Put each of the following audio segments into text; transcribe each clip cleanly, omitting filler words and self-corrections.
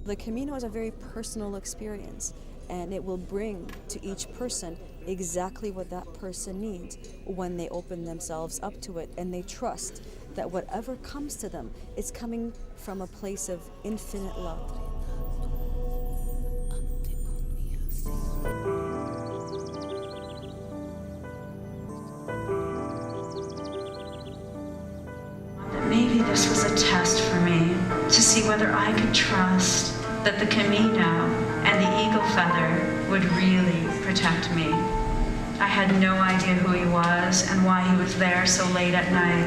The Camino is a very personal experience, and it will bring to each person exactly what that person needs when they open themselves up to it and they trust that whatever comes to them is coming from a place of infinite love. Maybe this was a test for me to see whether I could trust that the Camino and the eagle feather would really protect me. I had no idea who he was and why he was there so late at night.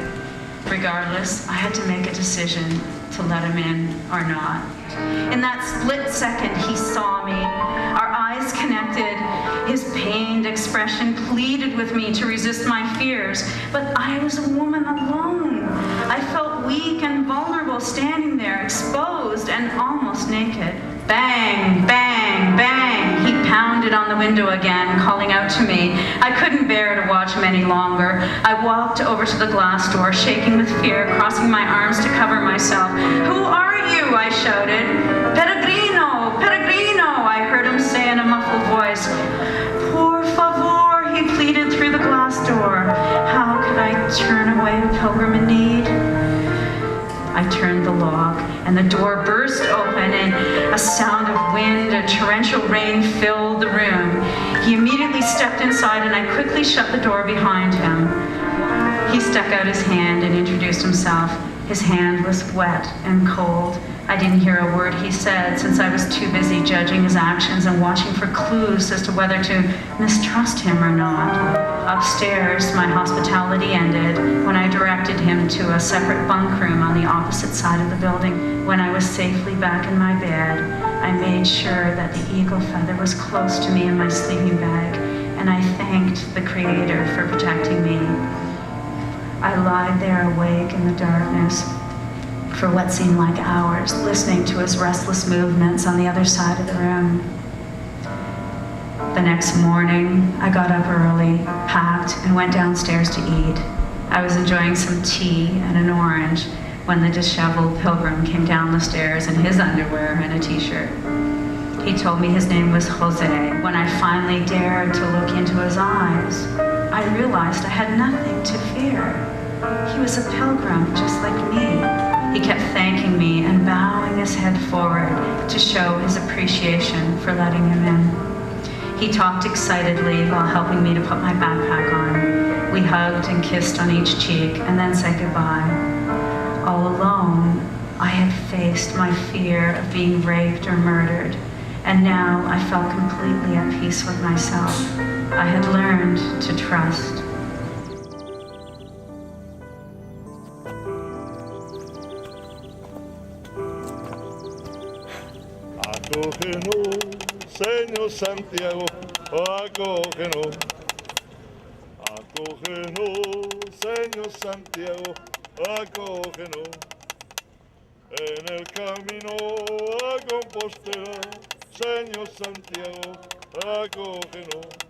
Regardless, I had to make a decision to let him in or not. In that split second, he saw me. Our eyes connected. His pained expression pleaded with me to resist my fears, but I was a woman alone. I felt weak and vulnerable standing there, exposed and almost naked. Bang, bang, bang. He pounded on the window again, calling out to me. I couldn't bear to watch him any longer. I walked over to the glass door, shaking with fear, crossing my arms to cover myself. "Who are you?" I shouted. "Peregrino, Peregrino," I heard him say in a muffled voice. "Por favor," he pleaded through the glass door. How could I turn away a pilgrim in need? I turned the lock, and the door burst open, and a sound of wind and torrential rain filled the room. He immediately stepped inside, and I quickly shut the door behind him. He stuck out his hand and introduced himself. His hand was wet and cold. I didn't hear a word he said, since I was too busy judging his actions and watching for clues as to whether to mistrust him or not. Upstairs, my hospitality ended when I directed him to a separate bunk room on the opposite side of the building. When I was safely back in my bed, I made sure that the eagle feather was close to me in my sleeping bag, and I thanked the Creator for protecting me. I lied there awake in the darkness for what seemed like hours, listening to his restless movements on the other side of the room. The next morning, I got up early, packed, and went downstairs to eat. I was enjoying some tea and an orange when the disheveled pilgrim came down the stairs in his underwear and a t-shirt. He told me his name was Jose. When I finally dared to look into his eyes, I realized I had nothing to fear. He was a pilgrim just like me. He kept thanking me and bowing his head forward to show his appreciation for letting him in. He talked excitedly while helping me to put my backpack on. We hugged and kissed on each cheek and then said goodbye. All alone, I had faced my fear of being raped or murdered, and now I felt completely at peace with myself. I had learned to trust. Acógenos, Señor Santiago, acógenos. Acógenos, Señor Santiago, acógenos. En el camino a Compostela, Señor Santiago, acógenos.